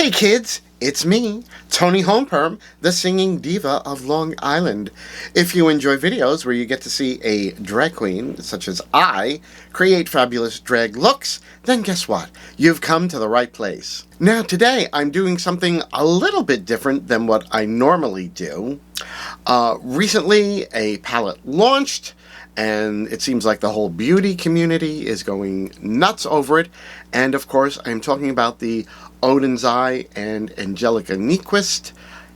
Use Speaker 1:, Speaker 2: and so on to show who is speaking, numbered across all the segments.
Speaker 1: Hey kids, it's me, tonihomeperm, the singing diva of Long Island. If you enjoy videos where you get to see a drag queen, such as I, create fabulous drag looks, then guess what? You've come to the right place. Now today I'm doing something a little bit different than what I normally do. Recently a palette launched, and it seems like the whole beauty community is going nuts over it. And of course, I'm talking about the Oden's Eye and Angelica Nyqvist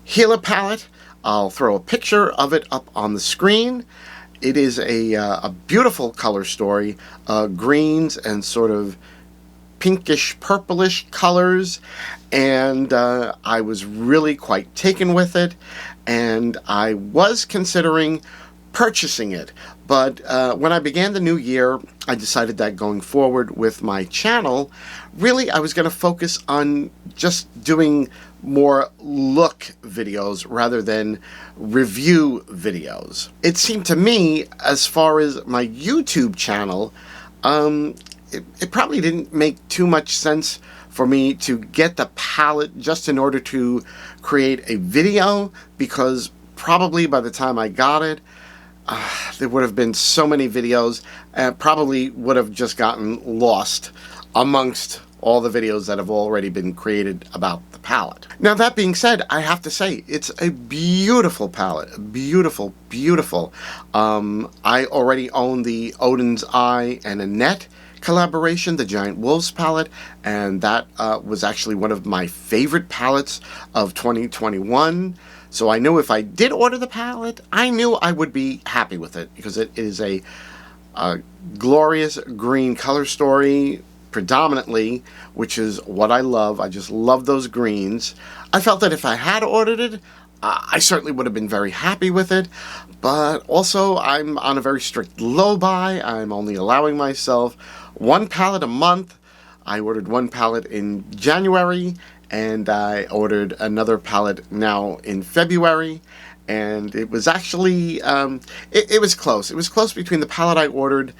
Speaker 1: Hela palette. I'll throw a picture of it up on the screen. It is a beautiful color story, greens and sort of pinkish purplish colors, and I was really quite taken with it, and I was considering purchasing it. But when I began the new year, I decided that going forward with my channel, really I was going to focus on just doing more look videos rather than review videos. It seemed to me, as far as my YouTube channel, it probably didn't make too much sense for me to get the palette just in order to create a video, because probably by the time I got it, there would have been so many videos, and probably would have just gotten lost amongst all the videos that have already been created about the palette. Now that being said, I have to say it's a beautiful palette. Beautiful, beautiful. I already own the Oden's Eye and Annette collaboration, the Giant Wolves palette, and that was actually one of my favorite palettes of 2021. So I knew if I did order the palette, I knew I would be happy with it, because it is a glorious green color story predominantly, which is what I love. I just love those greens. I felt that if I had ordered it, I certainly would have been very happy with it, but also I'm on a very strict low buy. I'm only allowing myself one palette a month. I ordered one palette in January, and I ordered another palette now in February, and it was actually, it was close. It was close between the palette I ordered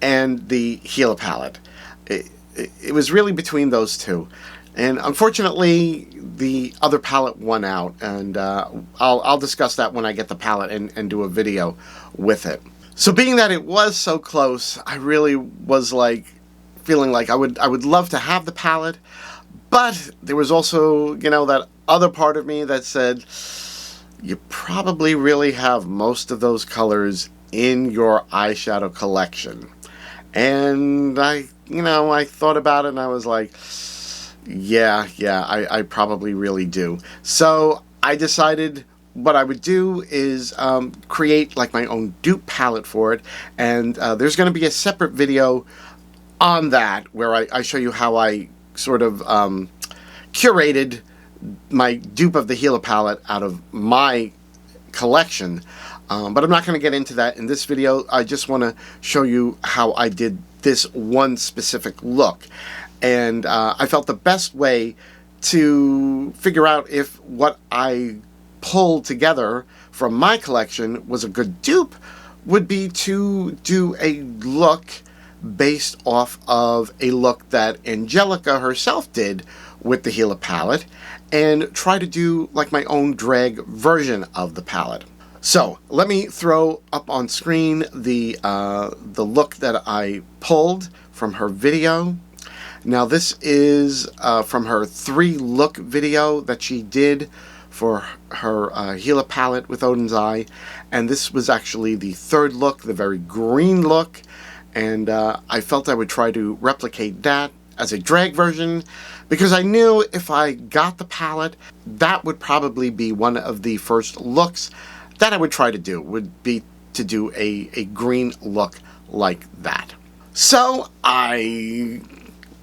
Speaker 1: and the Hela palette. It was really between those two. And unfortunately, the other palette won out, and I'll discuss that when I get the palette and do a video with it. So being that it was so close, I really was like feeling like I would love to have the palette, but there was also, you know, that other part of me that said, you probably really have most of those colors in your eyeshadow collection. And I thought about it and I was like, yeah, I probably really do. So I decided what I would do is create like my own dupe palette for it, and there's going to be a separate video on that where I show you how I sort of curated my dupe of the Hela palette out of my collection. But I'm not going to get into that in this video. I just want to show you how I did this one specific look. And I felt the best way to figure out if what I pulled together from my collection was a good dupe would be to do a look based off of a look that Angelica herself did with the Hela palette, and try to do like my own drag version of the palette. So let me throw up on screen the look that I pulled from her video. Now this is from her 3-look video that she did for her Hela palette with Oden's Eye, and this was actually the 3rd look, the very green look, and I felt I would try to replicate that as a drag version, because I knew if I got the palette, that would probably be one of the first looks that I would try to do, would be to do a green look like that. So I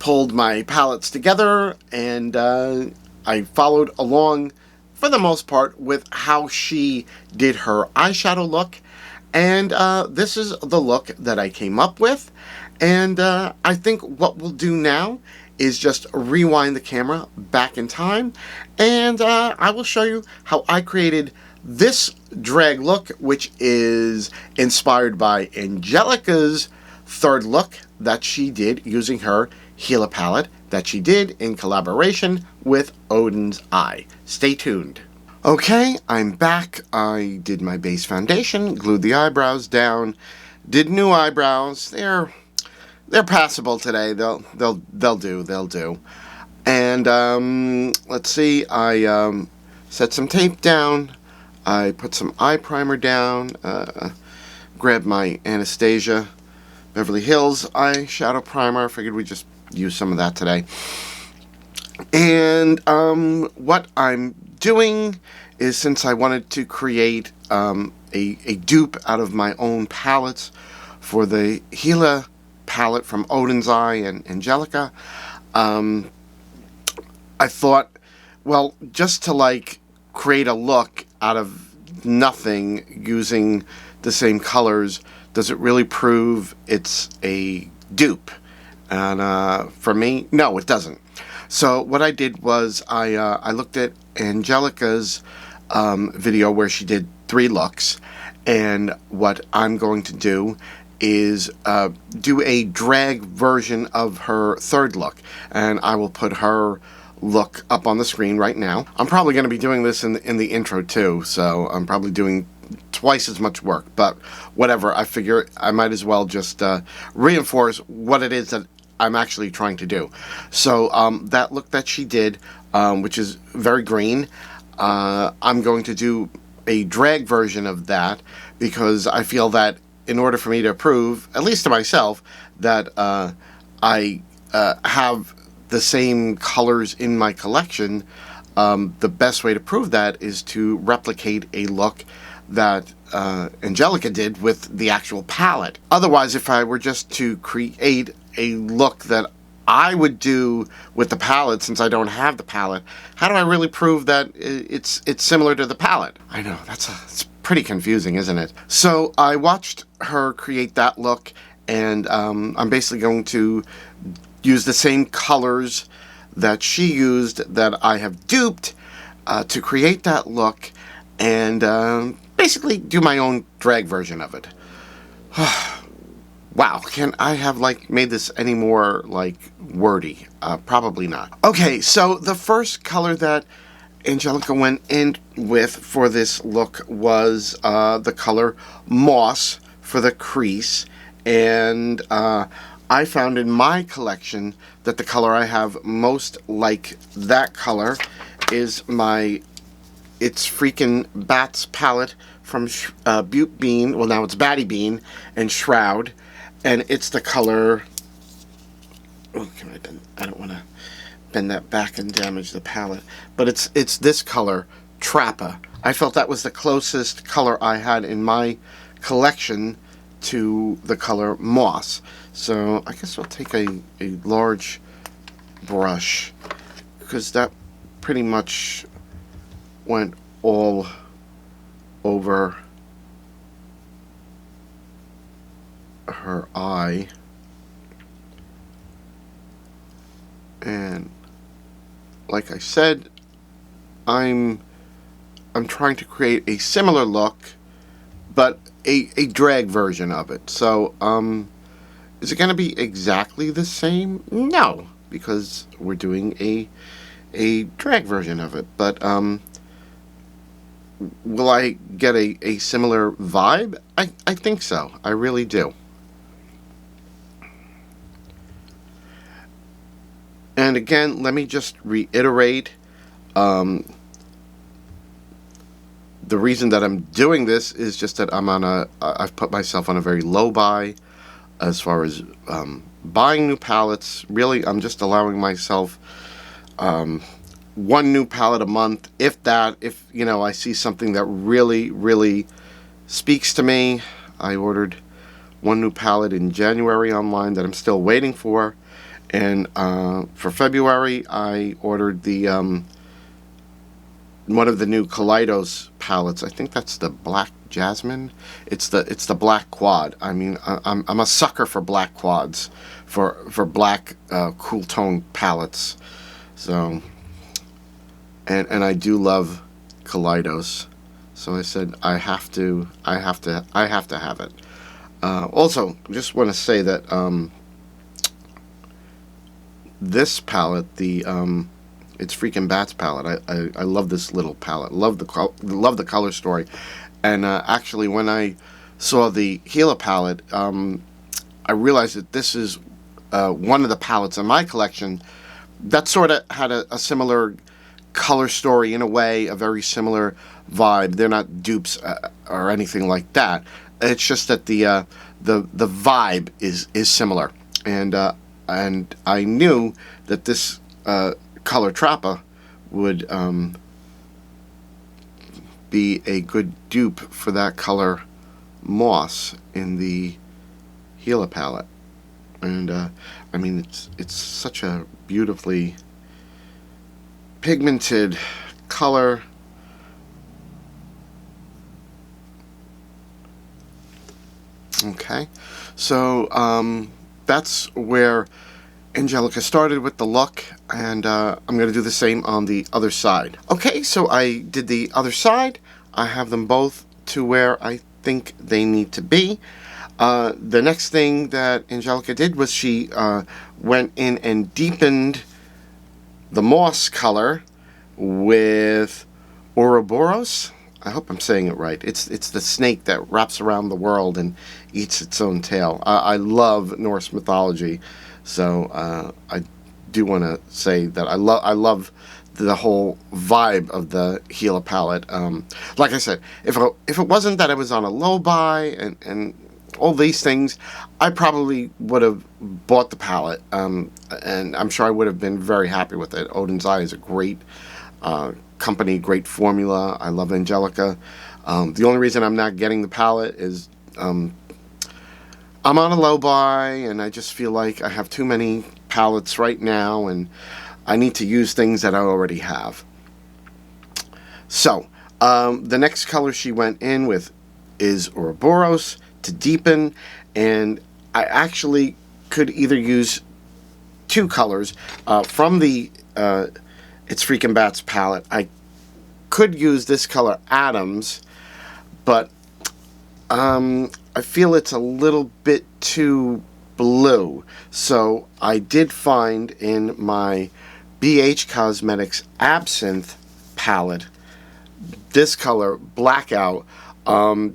Speaker 1: pulled my palettes together, and I followed along for the most part with how she did her eyeshadow look, and this is the look that I came up with. And I think what we'll do now is just rewind the camera back in time, and I will show you how I created this drag look, which is inspired by Angelica's 3rd look that she did using her Hela palette that she did in collaboration with Oden's Eye. Stay tuned. Okay, I'm back. I did my base foundation, glued the eyebrows down, did new eyebrows. They're passable today. They'll do. And let's see. I set some tape down. I put some eye primer down. Grabbed my Anastasia Beverly Hills eyeshadow primer. I figured we'd just use some of that today. And what I'm doing is, since I wanted to create a dupe out of my own palettes for the Hela palette from Oden's Eye and Angelica, I thought, well, just to like create a look out of nothing using the same colors, does it really prove it's a dupe? And for me, no, it doesn't. So what I did was I looked at Angelica's video where she did 3 looks, and what I'm going to do is do a drag version of her 3rd look, and I will put her look up on the screen right now. I'm probably going to be doing this in the intro too, so I'm probably doing twice as much work, but whatever. I figure I might as well just reinforce what it is that I'm actually trying to do. So that look that she did, which is very green, I'm going to do a drag version of that, because I feel that in order for me to prove, at least to myself, that I have the same colors in my collection, the best way to prove that is to replicate a look that Angelica did with the actual palette. Otherwise, if I were just to create a look that I would do with the palette, since I don't have the palette, how do I really prove that it's similar to the palette? I know, it's pretty confusing, isn't it? So I watched her create that look, and I'm basically going to use the same colors that she used that I have duped to create that look, and basically do my own drag version of it. Wow, can I have made this any more wordy? Probably not. Okay, so the first color that Angelica went in with for this look was the color Moss for the crease, and I found in my collection that the color I have most like that color is It's Freaking Bats palette from Butte Bean. Well, now it's Batty Bean and Shroud, and it's the color. Oh, can I bend? I don't want to bend that back and damage the palette. But it's this color, Trappa. I felt that was the closest color I had in my collection to the color Moss. So I guess I'll take a large brush, because that pretty much went all over her eye. And like I said, I'm trying to create a similar look, but a drag version of it. So is it going to be exactly the same? No, because we're doing a drag version of it. But will I get a similar vibe? I think so. I really do. And again, let me just reiterate, the reason that I'm doing this is just that I've put myself on a very low buy as far as buying new palettes. Really, I'm just allowing myself one new palette a month, if that. If I see something that really speaks to me. I ordered one new palette in January online that I'm still waiting for, and for February I ordered the one of the new Kaleidos palettes. I think that's the Black Jasmine. It's the black quad. I mean, I'm a sucker for black quads, for black cool tone palettes. So, and I do love Kaleidos. So I said I have to have it. Also, just want to say that this palette, the it's Freaking Bats palette. I love this little palette. Love the color story. And actually, when I saw the Hela palette, I realized that this is one of the palettes in my collection that sort of had a similar color story in a way, a very similar vibe. They're not dupes or anything like that. It's just that the vibe is similar, and I knew that this color Trappa would be a good dupe for that color Moss in the Hela palette. And I mean, it's such a beautifully pigmented color. Okay, so that's where Angelica started with the look, and I'm going to do the same on the other side. Okay, so I did the other side. I have them both to where I think they need to be. The next thing that Angelica did was she went in and deepened the moss color with Ouroboros. I hope I'm saying it right. It's the snake that wraps around the world and eats its own tail. I love Norse mythology, so I do want to say that I love the whole vibe of the Hela palette. Like I said, if it wasn't that it was on a low buy and all these things, I probably would have bought the palette, and I'm sure I would have been very happy with it. Oden's Eye is a great company, great formula. I love Angelica. The only reason I'm not getting the palette is I'm on a low buy, and I just feel like I have too many palettes right now, and I need to use things that I already have. So the next color she went in with is Ouroboros to deepen, and I actually could either use two colors from the It's Freaking Bats palette. I could use this color Adams, but I feel it's a little bit too blue. So I did find in my BH Cosmetics Absinthe palette this color Blackout.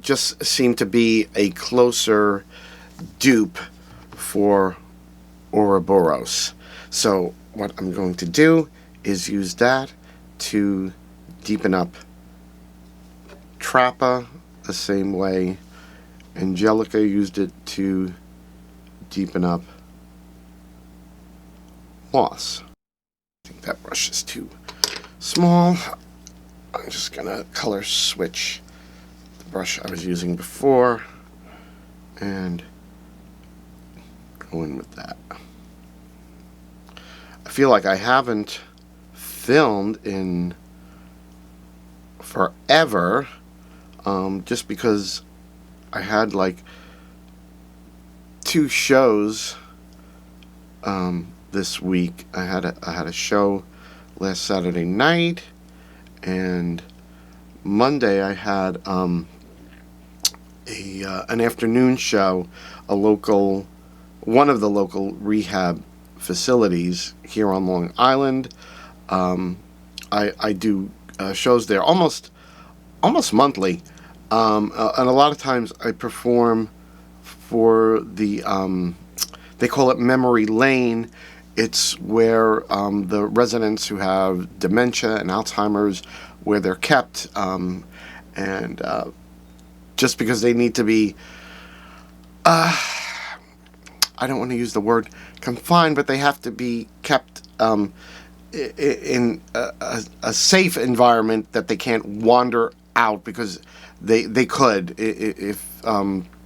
Speaker 1: Just seemed to be a closer dupe for Ouroboros. So what I'm going to do is use that to deepen up Trappa the same way Angelica used it to deepen up Moss. I think that brush is too small. I'm just gonna color switch the brush I was using before and go in with that. I feel like I haven't filmed in forever, just because I had like 2 shows this week. I had a show last Saturday night, and Monday I had an afternoon show, one of the local rehab facilities here on Long Island. I do shows there almost monthly, and a lot of times I perform for the they call it Memory Lane. It's where the residents who have dementia and Alzheimer's, where they're kept, and just because they need to be I don't want to use the word confined, but they have to be kept in a safe environment that they can't wander out, because they could, if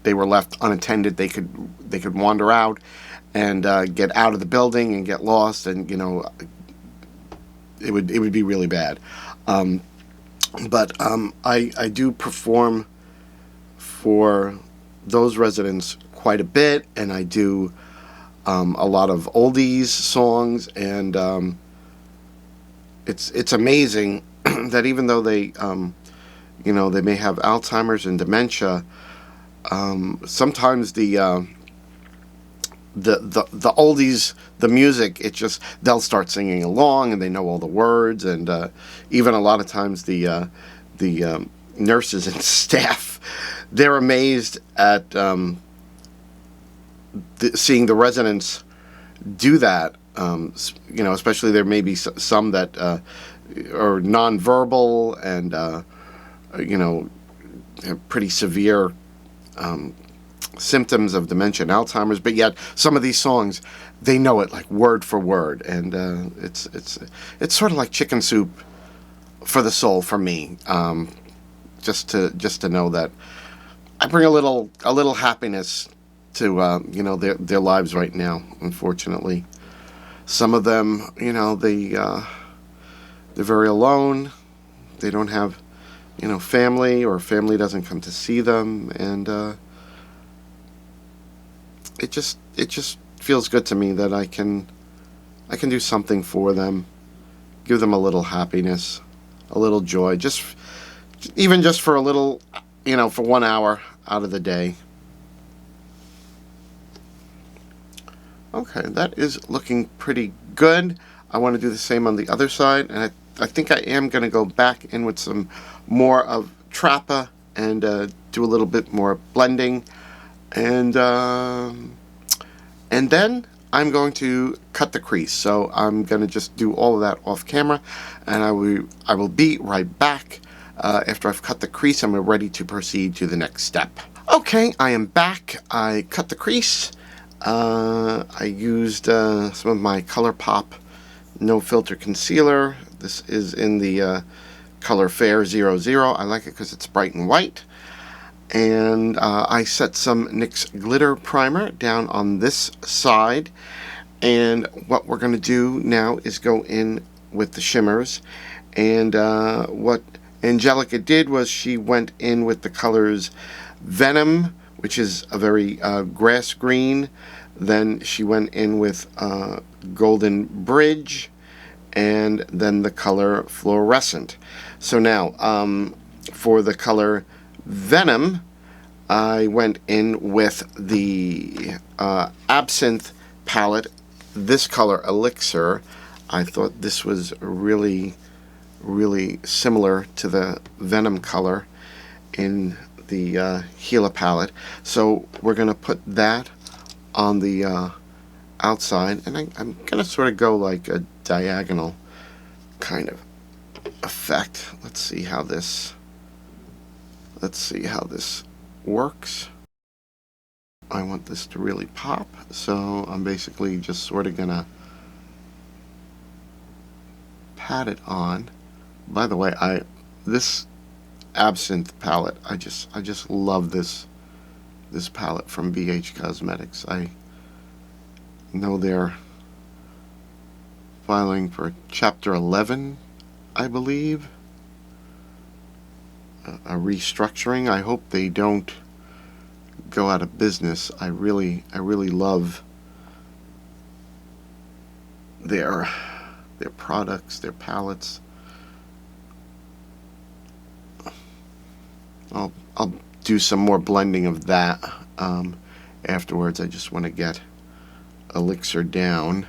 Speaker 1: they were left unattended, they could wander out and get out of the building and get lost, and it would be really bad. But I do perform for those residents quite a bit, and I do a lot of oldies songs, and it's amazing that even though they they may have Alzheimer's and dementia, sometimes the the oldies, the music, it just, they'll start singing along and they know all the words, and even a lot of times the nurses and staff, they're amazed at seeing the residents do that. Especially there may be some that are nonverbal and have pretty severe symptoms of dementia and Alzheimer's, but yet some of these songs, they know it like word for word, and it's sort of like chicken soup for the soul for me. Just to know that I bring a little happiness to their lives right now. Unfortunately, some of them, they're very alone. They don't have family, or family doesn't come to see them, and it just feels good to me that I can do something for them, give them a little happiness, a little joy, even just for a little, for 1 hour out of the day. Okay, that is looking pretty good. I want to do the same on the other side, and I think I am going to go back in with some more of Trappa and do a little bit more blending, and then I'm going to cut the crease. So I'm going to just do all of that off camera, and I will be right back after I've cut the crease and we're ready to proceed to the next step. Okay, I am back. I cut the crease. I used some of my ColourPop No Filter Concealer. This is in the color Fair 00. I like it because it's bright and white. And I set some NYX Glitter Primer down on this side. And what we're going to do now is go in with the shimmers. And what Angelica did was she went in with the colors Venom, which is a very grass green. Then she went in with Golden Bridge, and then the color Fluorescent. So now, for the color Venom, I went in with the Absinthe palette, this color Elixir. I thought this was really, really similar to the Venom color in the Hela palette. So we're going to put that on the outside, and I'm going to sort of go like a diagonal kind of effect. Let's see how this works. I want this to really pop, so I'm basically just sort of gonna pat it on. By the way, this Absinthe palette, I just love this palette from BH Cosmetics. I know they're filing for Chapter 11, I believe. A restructuring. I hope they don't go out of business. I really love their products, their palettes. I'll do some more blending of that afterwards. I just want to get Elixir down.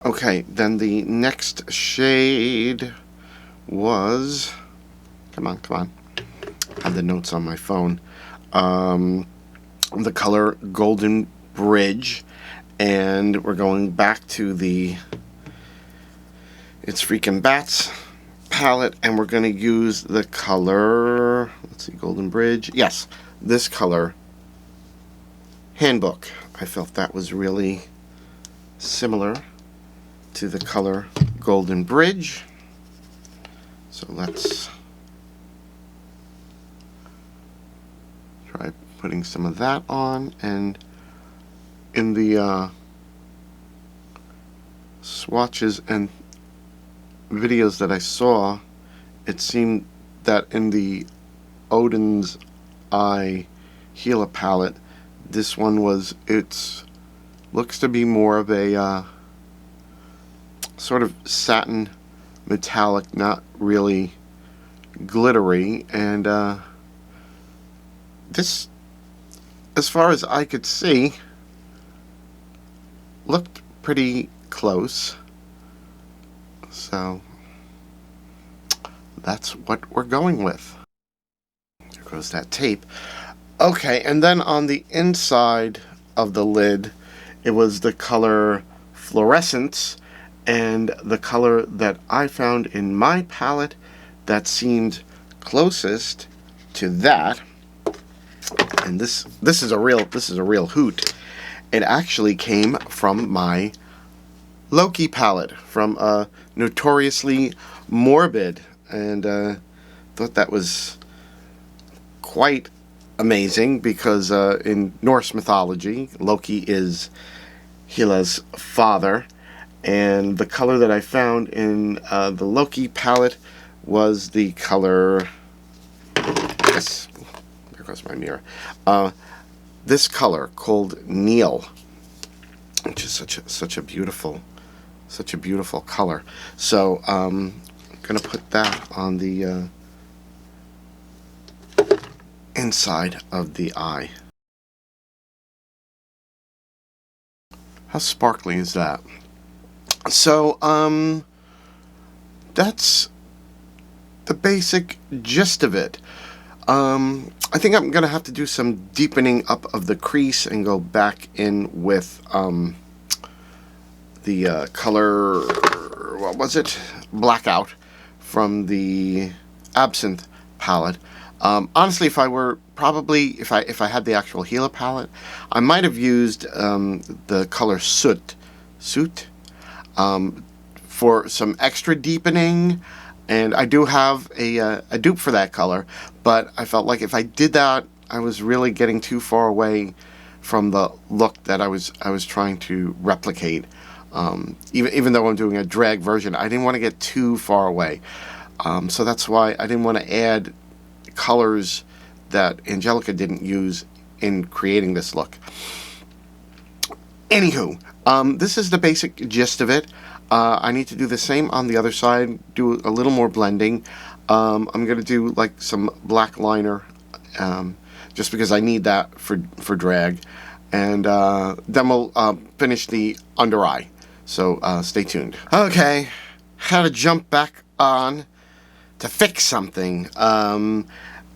Speaker 1: Okay, then the next shade was, come on, I have the notes on my phone, the color Golden Bridge, and we're going back to the It's Freaking Bats palette, and we're going to use the color, let's see, Golden Bridge, yes, this color, Handbook. I felt that was really similar to the color Golden Bridge. So let's try putting some of that on. And in the swatches and videos that I saw, it seemed that in the Oden's Eye Hela palette, this one looks to be more of a sort of satin metallic, not really glittery, and this, as far as I could see, looked pretty close. So that's what we're going with. There goes that tape. Okay, and then on the inside of the lid, it was the color Fluorescence, and the color that I found in my palette that seemed closest to that. And this is a real hoot. It actually came from my Loki palette, from Notoriously Morbid, and thought that was quite amazing because in Norse mythology, Loki is Hela's father, and the color that I found in the Loki palette was the color. Yes, there goes my mirror. This color called Neil, which is such a beautiful color. So I'm gonna put that on the inside of the eye. How sparkly is that? So that's the basic gist of it. I think I'm gonna have to do some deepening up of the crease and go back in with the color, what was it? Blackout from the Absinthe palette. Honestly, if I had the actual Hela palette, I might have used the color Soot for some extra deepening, and I do have a dupe for that color, but I felt like if I did that, I was really getting too far away from the look that I was trying to replicate. Even though I'm doing a drag version, I didn't want to get too far away. So that's why I didn't want to add colors that Angelica didn't use in creating this look. Anywho, this is the basic gist of it. I need to do the same on the other side, do a little more blending. I'm going to do like some black liner, just because I need that for drag. And then we'll finish the under eye. So stay tuned. Okay, had to jump back on to fix something.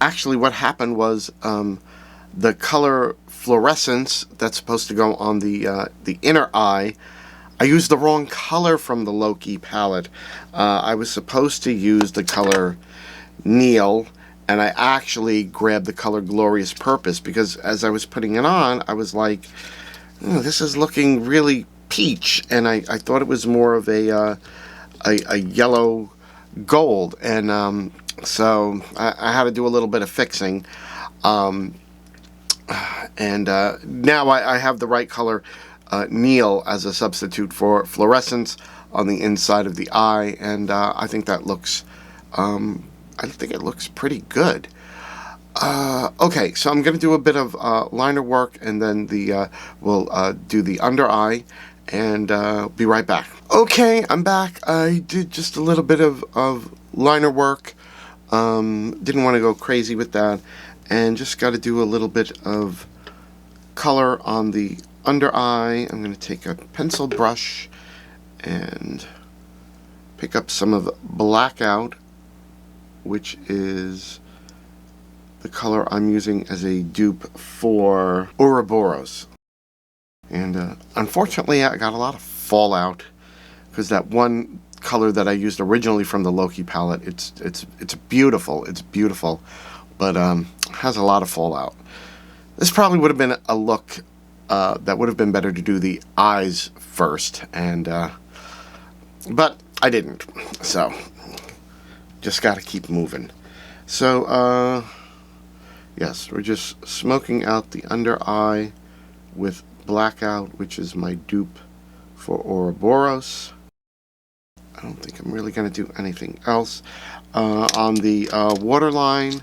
Speaker 1: Actually, what happened was the color Fluorescence that's supposed to go on the inner eye, I used the wrong color from the Loki palette. I was supposed to use the color Neil, and I actually grabbed the color Glorious Purpose because as I was putting it on, I was like, this is looking really peach, and I thought it was more of a yellow gold, and so I had to do a little bit of fixing, and now I have the right color Neil as a substitute for Fluorescence on the inside of the eye, and I think that looks it looks pretty good. Okay, so I'm going to do a bit of liner work, and then we'll do the under eye, and be right back. Okay, I'm back. I did just a little bit of liner work. Didn't want to go crazy with that, and just got to do a little bit of color on the under eye. I'm going to take a pencil brush and pick up some of Blackout, which is the color I'm using as a dupe for Ouroboros. And unfortunately, I got a lot of fallout because that one color that I used originally from the Loki palette, it's beautiful, but has a lot of fallout. This probably would have been a look that would have been better to do the eyes first, and but I didn't. So just got to keep moving. So yes, we're just smoking out the under eye with Blackout, which is my dupe for Ouroboros. I don't think I'm really going to do anything else. On the waterline,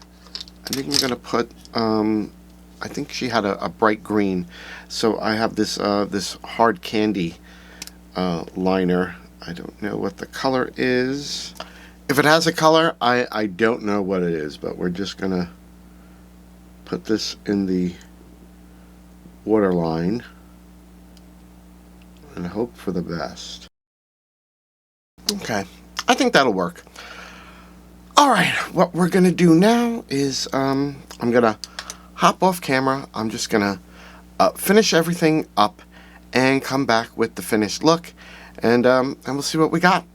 Speaker 1: I think I'm going to put, I think she had a bright green, so I have this this hard candy liner. I don't know what the color is. If it has a color, I don't know what it is, but we're just going to put this in the waterline. and hope for the best. Okay, I think that'll work. All right, what we're gonna do now is I'm gonna hop off camera. I'm just gonna finish everything up and come back with the finished look, and we'll see what we got.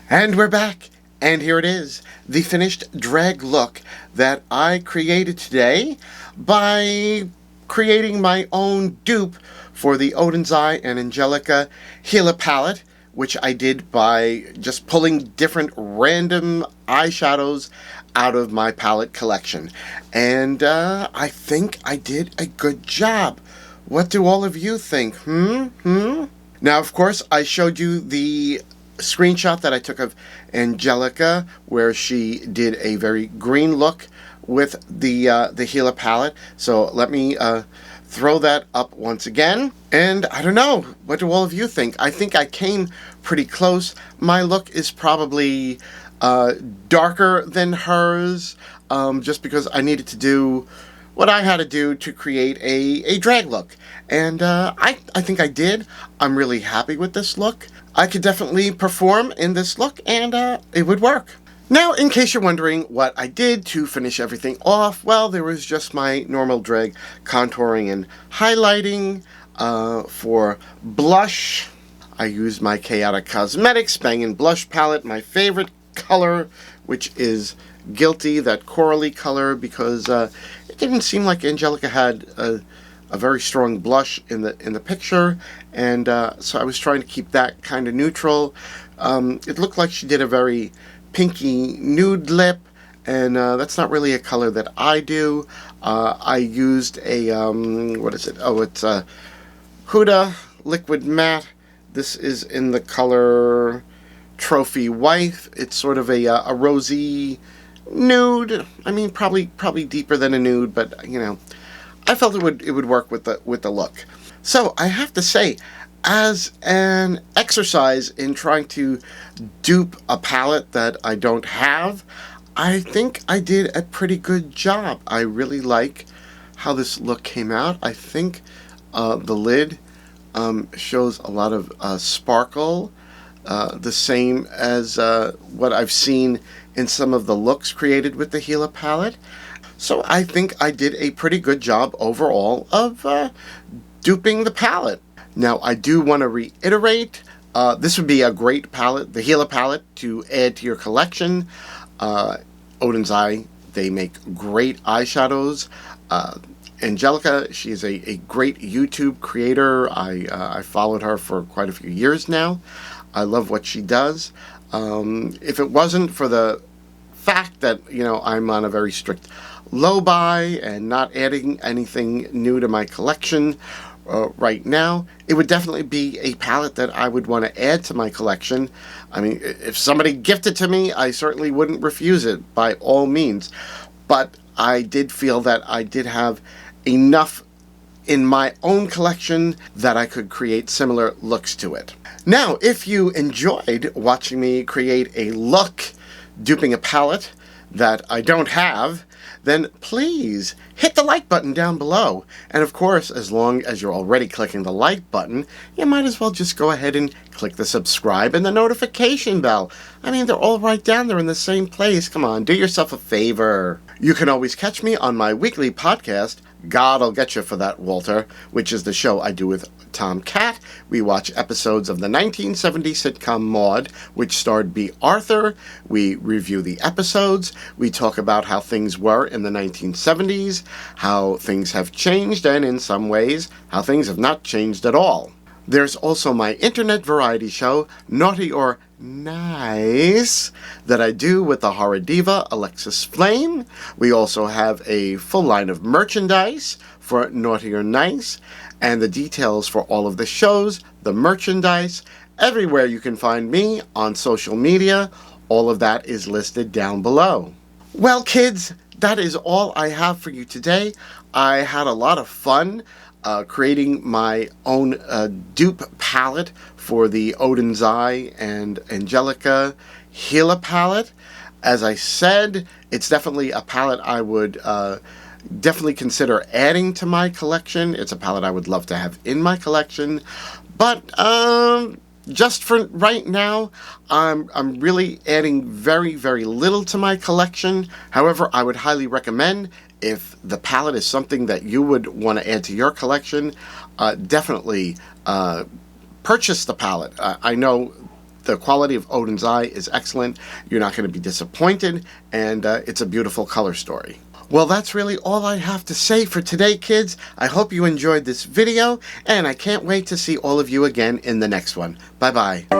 Speaker 1: And we're back, and here it is, the finished drag look that I created today by creating my own dupe for the Oden's Eye and Angelica Hela palette, which I did by just pulling different random eyeshadows out of my palette collection. And I think I did a good job. What do all of you think? Now, of course, I showed you the screenshot that I took of Angelica, where she did a very green look with the Hela palette. So let me throw that up once again. And I don't know, what do all of you think? I think I came pretty close. My look is probably darker than hers, just because I needed to do what I had to do to create a drag look. And I think I did. I'm really happy with this look. I could definitely perform in this look, and it would work. Now, in case you're wondering what I did to finish everything off, well, there was just my normal drag contouring and highlighting. For blush, I used my Chaotic Cosmetics Bangin' Blush Palette, my favorite color, which is Guilty, that corally color, because it didn't seem like Angelica had a very strong blush in the picture, and so I was trying to keep that kind of neutral. It looked like she did a very pinky nude lip, and that's not really a color that I do. I used a what is it? Oh, it's a Huda Liquid Matte. This is in the color Trophy Wife. It's sort of a rosy nude. I mean, probably deeper than a nude, but you know, I felt it would work with the look. So I have to say, as an exercise in trying to dupe a palette that I don't have, I think I did a pretty good job. I really like how this look came out. I think the lid shows a lot of sparkle, the same as what I've seen in some of the looks created with the Hela palette. So I think I did a pretty good job overall of duping the palette. Now, I do want to reiterate, this would be a great palette, the Hela palette, to add to your collection. Oden's Eye, they make great eyeshadows. Angelica, she's a great YouTube creator. I followed her for quite a few years now. I love what she does. If it wasn't for the fact that, you know, I'm on a very strict low buy and not adding anything new to my collection right now, it would definitely be a palette that I would want to add to my collection. I mean, if somebody gifted to me, I certainly wouldn't refuse it by all means. But I did feel that I did have enough in my own collection that I could create similar looks to it. Now, if you enjoyed watching me create a look duping a palette that I don't have, then please hit the like button down below. And of course, as long as you're already clicking the like button, you might as well just go ahead and click the subscribe and the notification bell. I mean, they're all right down there in the same place. Come on, do yourself a favor. You can always catch me on my weekly podcast, God'll Get You for That, Walter, which is the show I do with Tom Cat. We watch episodes of the 1970 sitcom Maude, which starred B. Arthur. We review the episodes. We talk about how things were in the 1970s, how things have changed, and in some ways, how things have not changed at all. There's also my internet variety show, Naughty or Nice, that I do with the horror diva Alexis Flame. We also have a full line of merchandise for Naughty or Nice, and the details for all of the shows, the merchandise, everywhere you can find me on social media, all of that is listed down below. Well, kids, that is all I have for you today. I had a lot of fun creating my own dupe palette for the Oden's Eye and Angelica Hela palette. As I said, it's definitely a palette I would definitely consider adding to my collection. It's a palette I would love to have in my collection, But just for right now, I'm really adding very, very little to my collection. However, I would highly recommend, if the palette is something that you would want to add to your collection, definitely purchase the palette. I know the quality of Oden's Eye is excellent. You're not going to be disappointed, and it's a beautiful color story. Well, that's really all I have to say for today, kids. I hope you enjoyed this video, and I can't wait to see all of you again in the next one. Bye-bye.